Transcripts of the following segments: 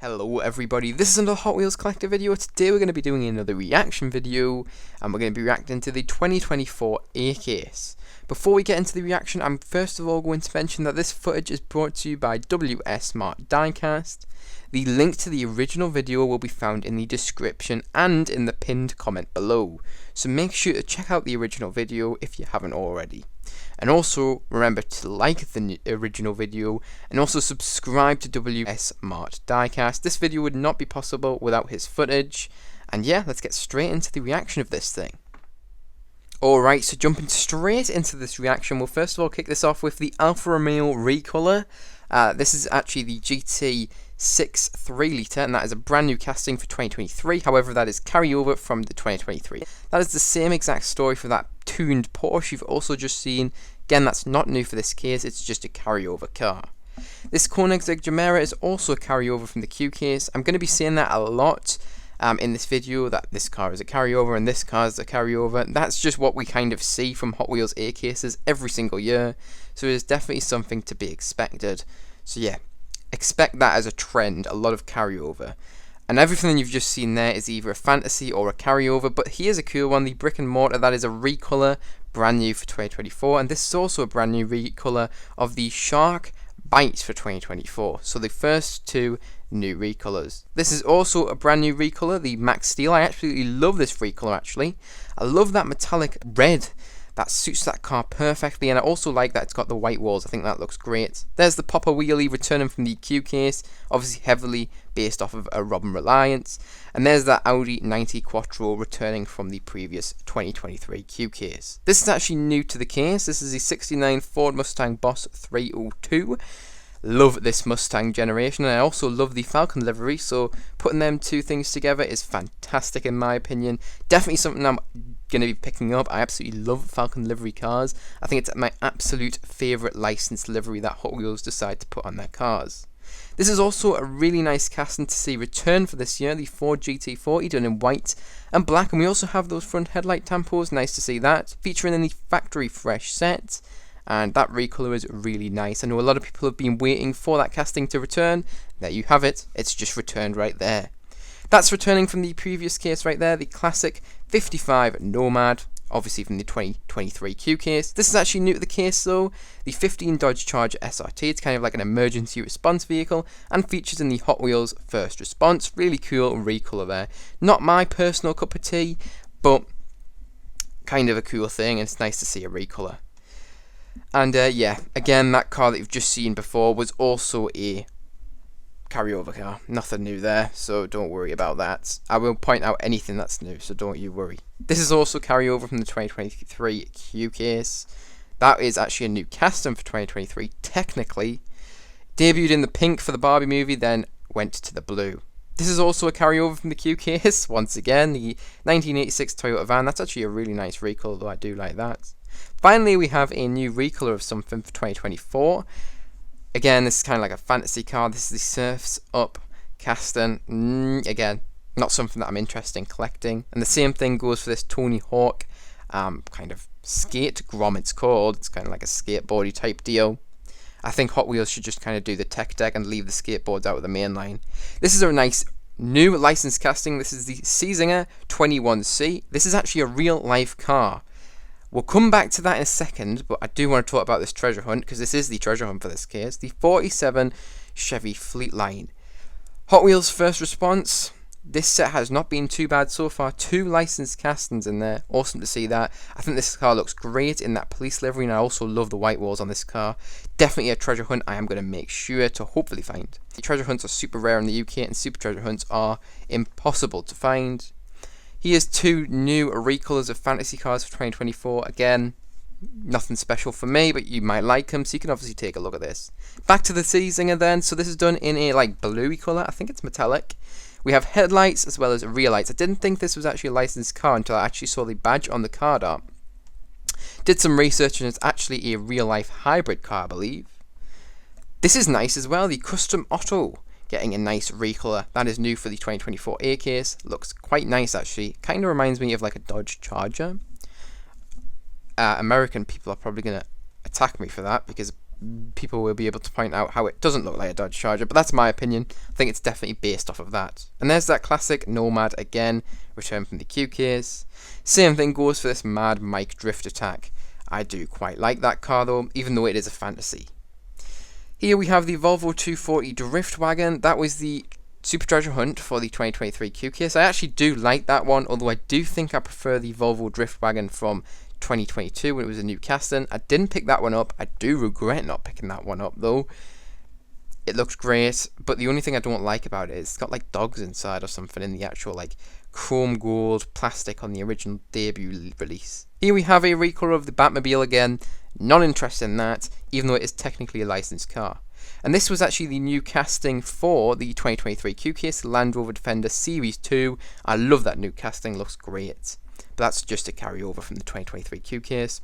Hello everybody, this is another Hot Wheels collector video. Today we're going to be doing another reaction video and we're going to be reacting to the 2024 A case. Before we get into the reaction, I'm first of all going to mention that this footage is brought to you by WS Smart Diecast. The link to the original video will be found in the description and in the pinned comment below, so make sure to check out the original video if you haven't already. And also remember to like the original video and also subscribe to WS Smart Diecast. This video would not be possible without his footage. And yeah, let's get straight into the reaction of this thing. Alright, so jumping straight into this reaction, we'll first of all kick this off with the Alfa Romeo recolor. This is actually the GT40 3-litre, and that is a brand new casting for 2023. However, that is carryover from the 2023. That is the same exact story for that tuned Porsche you've also just seen. Again, that's not new for this case, it's just a carryover car. This Koenigsegg Gemera is also a carryover from the Q case. I'm going to be saying that a lot in this video, that this car is a carryover and this car is a carryover. That's just what we kind of see from Hot Wheels A cases every single year, so it's definitely something to be expected. So yeah, expect that as a trend, a lot of carryover. And everything you've just seen there is either a fantasy or a carryover, but here's a cool one, the Brick and Mortar, that is a recolor, brand new for 2024, and this is also a brand new recolor of the Shark Bite for 2024, so the first two new recolors. This is also a brand new recolor, the Max Steel. I absolutely love this recolor actually. I love that metallic red. That suits that car perfectly, and I also like that it's got the white walls. I think that looks great. There's the Popper Wheelie returning from the Q case, obviously heavily based off of a Robin Reliance. And there's that Audi 90 Quattro returning from the previous 2023 Q case. This is actually new to the case. This is the 69 Ford Mustang Boss 302. Love this Mustang generation, and I also love the Falcon livery, so putting them two things together is fantastic in my opinion. Definitely something I'm going to be picking up. I absolutely love Falcon livery cars. I think it's my absolute favourite licensed livery that Hot Wheels decide to put on their cars. This is also a really nice casting to see return for this year, the Ford GT40 done in white and black, and we also have those front headlight tampos, nice to see that, featuring in the factory fresh set. And that recolor is really nice. I know a lot of people have been waiting for that casting to return. There you have it. It's just returned right there. That's returning from the previous case right there, the classic 55 Nomad, obviously from the 2023 Q case. This is actually new to the case though, the 15 Dodge Charger SRT. It's kind of like an emergency response vehicle and features in the Hot Wheels First Response. Really cool recolor there. Not my personal cup of tea, but kind of a cool thing, and it's nice to see a recolor. And yeah, again, that car that you've just seen before was also a carryover car. Nothing new there, so don't worry about that. I will point out anything that's new, so don't you worry. This is also carryover from the 2023 Q case. That is actually a new casting for 2023, technically. Debuted in the pink for the Barbie movie, then went to the blue. This is also a carryover from the Q case, once again, the 1986 Toyota van. That's actually a really nice recolor, though I do like that. Finally, we have a new recolor of something for 2024. Again, this is kind of like a fantasy car. This is the Surf's Up casting. Again, not something that I'm interested in collecting. And the same thing goes for this Tony Hawk kind of skate Grom, it's called. It's kind of like a skateboardy type deal. I think Hot Wheels should just kind of do the tech deck and leave the skateboards out of the main line. This is a nice new licensed casting. This is the CZINGER 21C. This is actually a real life car. We'll come back to that in a second, but I do want to talk about this treasure hunt, because this is the treasure hunt for this case. The 47 Chevy Fleetline. Hot Wheels First Response. This set has not been too bad so far. 2 licensed castings in there. Awesome to see that. I think this car looks great in that police livery, and I also love the white walls on this car. Definitely a treasure hunt I am going to make sure to hopefully find. The treasure hunts are super rare in the UK, and super treasure hunts are impossible to find. Here's 2 new recolors of fantasy cars for 2024. Again, nothing special for me, but you might like them, so you can obviously take a look at this. Back to the CZINGER then. So this is done in a like bluey colour. I think it's metallic. We have headlights as well as rear lights. I didn't think this was actually a licensed car until I actually saw the badge on the card art. Did some research, and it's actually a real life hybrid car, I believe. This is nice as well, the Custom Auto. Getting a nice recolor. That is new for the 2024 A case. Looks quite nice actually. Kind of reminds me of like a Dodge Charger. American people are probably going to attack me for that, because people will be able to point out how it doesn't look like a Dodge Charger, but that's my opinion. I think it's definitely based off of that. And there's that classic Nomad again, returned from the Q case. Same thing goes for this Mad Mike Drift Attack. I do quite like that car though, even though it is a fantasy. Here we have the Volvo 240 Drift Wagon. That was the Super Treasure Hunt for the 2023 Q case. I actually do like that one, although I do think I prefer the Volvo Drift Wagon from 2022 when it was a new casting. I didn't pick that one up. I do regret not picking that one up though. It looks great, but the only thing I don't like about it is it's got like dogs inside or something in the actual like chrome gold plastic on the original debut release. Here we have a recolor of the Batmobile again. Not interested in that, even though it is technically a licensed car. And this was actually the new casting for the 2023 Q case, Land Rover Defender Series 2. I love that new casting, looks great. But that's just a carryover from the 2023 Q case.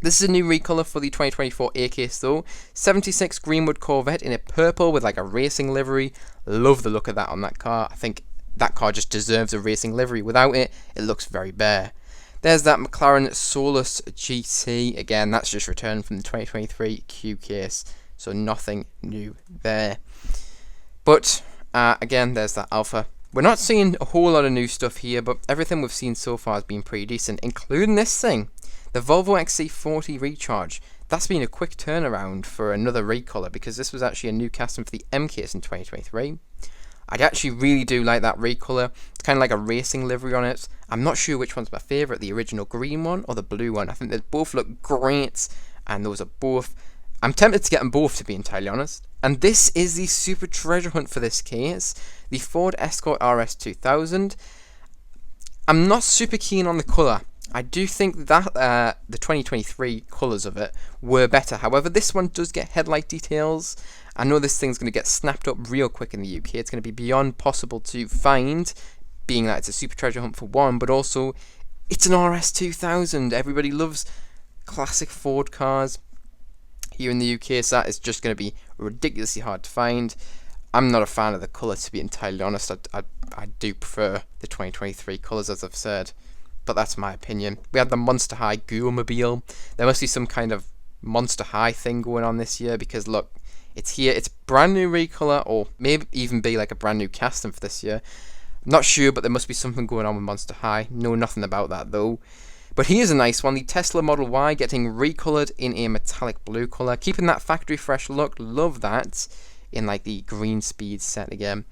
This is a new recolor for the 2024 A case though. 76 Greenwood Corvette in a purple with like a racing livery. Love the look of that on that car. I think that car just deserves a racing livery. Without it, it looks very bare. There's that McLaren Solus GT. Again, that's just returned from the 2023 Q case. So nothing new there. But again, there's that Alpha. We're not seeing a whole lot of new stuff here, but everything we've seen so far has been pretty decent, including this thing, the Volvo XC40 Recharge. That's been a quick turnaround for another recolor because this was actually a new casting for the M case in 2023. I actually really do like that recolor. It's kind of like a racing livery on it. I'm not sure which one's my favourite, the original green one or the blue one. I think they both look great, and those are both. I'm tempted to get them both, to be entirely honest. And this is the super treasure hunt for this case, the Ford Escort RS 2000. I'm not super keen on the colour. I do think that the 2023 colours of it were better. However, this one does get headlight details. I know this thing's going to get snapped up real quick in the UK. It's going to be beyond possible to find, being that it's a super treasure hunt for one, but also it's an RS 2000. Everybody loves classic Ford cars. Here in the UK, so that is just going to be ridiculously hard to find. I'm not a fan of the colour, to be entirely honest. I do prefer the 2023 colours, as I've said, but that's my opinion. We had the Monster High Ghoul-mobile. There must be some kind of Monster High thing going on this year, because look, it's here. It's brand new recolor, or maybe even be like a brand new casting for this year. I'm not sure, but there must be something going on with Monster High. Know nothing about that though. But here's a nice one, the Tesla Model Y getting recolored in a metallic blue colour, keeping that factory fresh look. Love that, in like the green speed set again.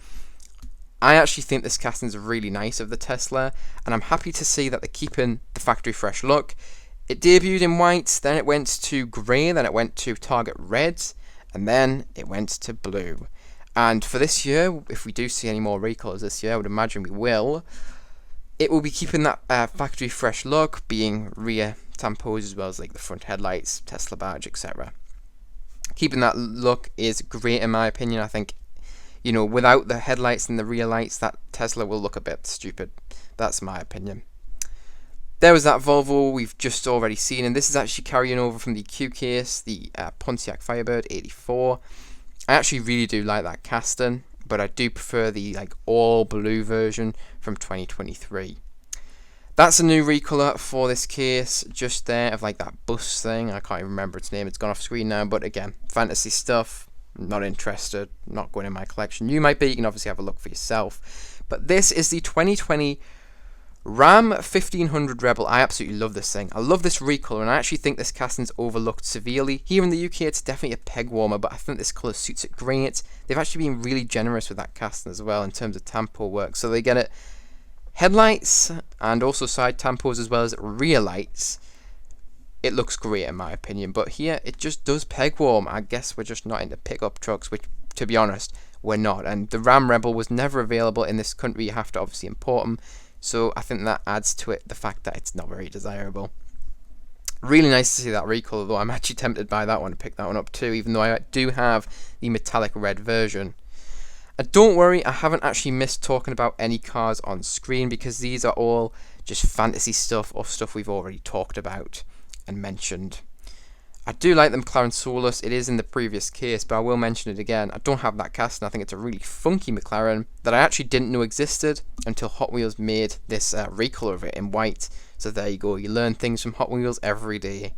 I actually think this casting is really nice of the Tesla, and I'm happy to see that they're keeping the factory fresh look. It debuted in white, then it went to grey, then it went to Target red, and then it went to blue. And for this year, if we do see any more recolours this year, I would imagine we will. It will be keeping that factory fresh look, being rear tampos as well as like the front headlights, Tesla badge, etc. Keeping that look is great in my opinion. I think, you know, without the headlights and the rear lights, that Tesla will look a bit stupid. That's my opinion. There was that Volvo we've just already seen, and this is actually carrying over from the Q case, the Pontiac Firebird 84. I actually really do like that casting, but I do prefer the like all blue version from 2023. That's a new recolor for this case, just there, of like that bus thing. I can't even remember its name, it's gone off screen now, but again, fantasy stuff, not interested, not going in my collection. You might be, you can obviously have a look for yourself. But this is the 2020 Ram 1500 Rebel. I absolutely love this thing. I love this recolor, and I actually think this casting's overlooked severely. Here in the UK, it's definitely a peg warmer, but I think this colour suits it great. They've actually been really generous with that casting as well in terms of tampo work. So they get it headlights and also side tampos as well as rear lights. It looks great in my opinion, but here it just does peg warm. I guess we're just not into pickup trucks, which, to be honest, we're not. And the Ram Rebel was never available in this country. You have to obviously import them. So I think that adds to it the fact that it's not very desirable. Really nice to see that recolor though. I'm actually tempted by that one to pick that one up too, even though I do have the metallic red version. And don't worry, I haven't actually missed talking about any cars on screen, because these are all just fantasy stuff or stuff we've already talked about and mentioned. I do like the McLaren Solus. It is in the previous case, but I will mention it again. I don't have that casting. I think it's a really funky McLaren that I actually didn't know existed until Hot Wheels made this recolor of it in white. So there you go. You learn things from Hot Wheels every day.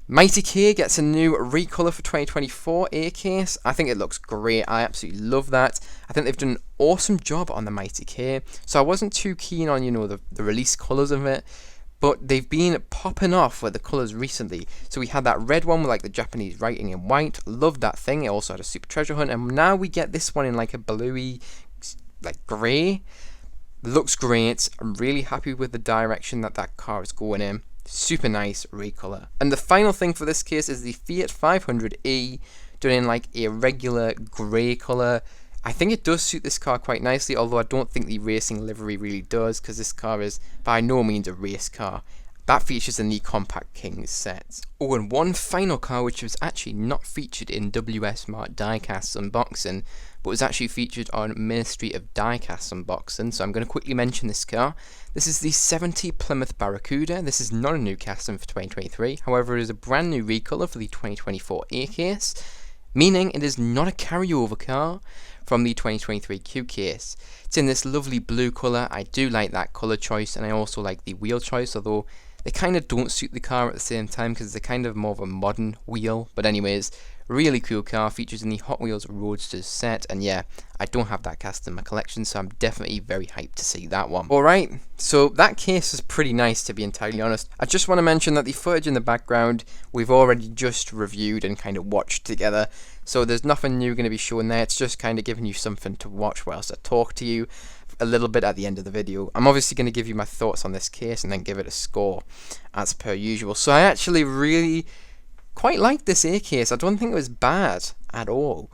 Mighty K gets a new recolor for 2024 A case. I think it looks great. I absolutely love that. I think they've done an awesome job on the Mighty K. So I wasn't too keen on, the release colors of it, but they've been popping off with the colors recently. So we had that red one with like the Japanese writing in white. Loved that thing. It also had a Super Treasure Hunt, and now we get this one in like a bluey, like grey. Looks great. I'm really happy with the direction that car is going in. Super nice recolor. And the final thing for this case is the Fiat 500e, done in like a regular grey colour. I think it does suit this car quite nicely, although I don't think the racing livery really does, because this car is by no means a race car. That features in the Compact Kings set. Oh, and one final car which was actually not featured in WS Mart Diecast unboxing, but was actually featured on Ministry of Diecast unboxing, so I'm going to quickly mention this car. This is the 70 Plymouth Barracuda. This is not a new casting for 2023, however it is a brand new recolor for the 2024 A case, meaning it is not a carryover car from the 2023 Q case. It's in this lovely blue colour. I do like that colour choice, and I also like the wheel choice, although they kind of don't suit the car at the same time because they're kind of more of a modern wheel. But anyways, really cool car, features in the Hot Wheels Roadsters set, and yeah, I don't have that cast in my collection, so I'm definitely very hyped to see that one. Alright, so that case is pretty nice, to be entirely honest. I just want to mention that the footage in the background we've already just reviewed and kind of watched together, so there's nothing new going to be shown there. It's just kind of giving you something to watch whilst I talk to you a little bit at the end of the video. I'm obviously going to give you my thoughts on this case and then give it a score as per usual. So I actually really quite like this A case. I don't think it was bad at all.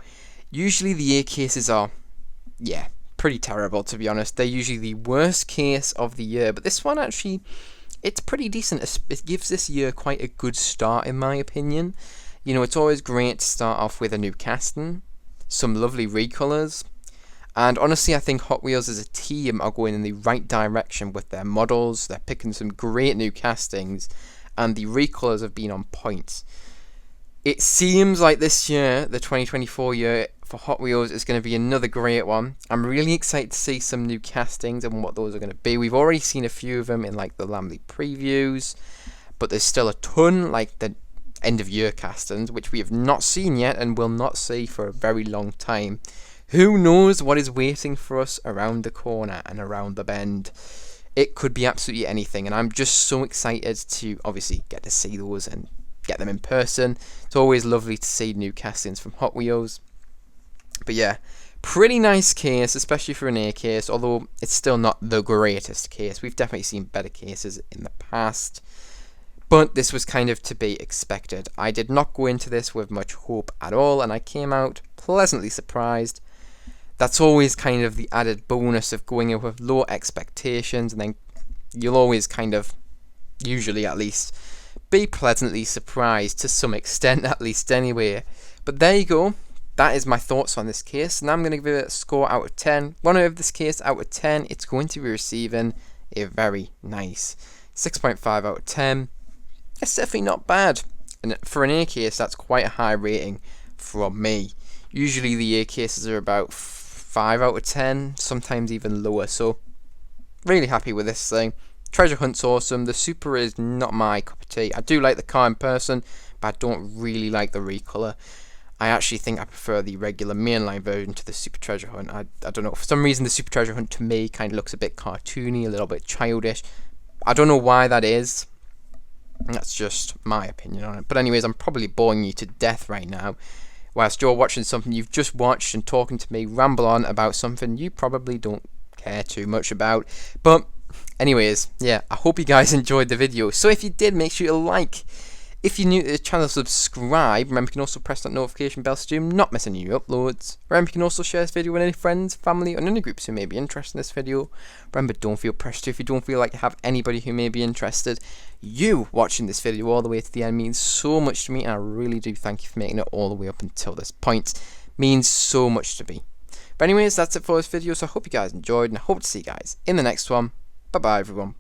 Usually the A cases are, yeah, pretty terrible, to be honest. They're usually the worst case of the year, but this one actually, it's pretty decent. It gives this year quite a good start, in my opinion. It's always great to start off with a new casting, some lovely recolors, and honestly I think Hot Wheels as a team are going in the right direction with their models. They're picking some great new castings, and the recolors have been on point. It seems like this year, the 2024 year for Hot Wheels, is going to be another great one. I'm really excited to see some new castings and what those are going to be. We've already seen a few of them in like the Lamley previews, but there's still a ton like the end of year castings which we have not seen yet and will not see for a very long time. Who knows what is waiting for us around the corner and around the bend. It could be absolutely anything, and I'm just so excited to obviously get to see those and get them in person. It's always lovely to see new castings from Hot Wheels. But yeah, pretty nice case, especially for an A case, although it's still not the greatest case. We've definitely seen better cases in the past, but this was kind of to be expected. I did not go into this with much hope at all, and I came out pleasantly surprised. That's always kind of the added bonus of going in with low expectations, and then you'll always kind of, usually at least, be pleasantly surprised to some extent, at least anyway. But there you go. That is my thoughts on this case. Now I'm going to give it a score out of 10. When I give this case out of 10, it's going to be receiving a very nice 6.5 out of 10. It's definitely not bad. And for an A case, that's quite a high rating from me. Usually the A cases are about 5 out of 10, sometimes even lower. So really happy with this thing. Treasure Hunt's awesome. The Super is not my cup of tea. I do like the car in person, but I don't really like the recolor. I actually think I prefer the regular mainline version to the Super Treasure Hunt. I don't know, for some reason the Super Treasure Hunt to me kind of looks a bit cartoony, a little bit childish. I don't know why that is. That's just my opinion on it. But anyways, I'm probably boring you to death right now, whilst you're watching something you've just watched and talking to me ramble on about something you probably don't care too much about. But anyways, yeah, I hope you guys enjoyed the video. So if you did, make sure you like. If you're new to the channel, subscribe. Remember, you can also press that notification bell so you're not missing any new uploads. Remember, you can also share this video with any friends, family, or any groups who may be interested in this video. Remember, don't feel pressured if you don't feel like you have anybody who may be interested. You watching this video all the way to the end means so much to me, and I really do thank you for making it all the way up until this point. It means so much to me. But anyways, that's it for this video, so I hope you guys enjoyed, and I hope to see you guys in the next one. Bye bye everyone.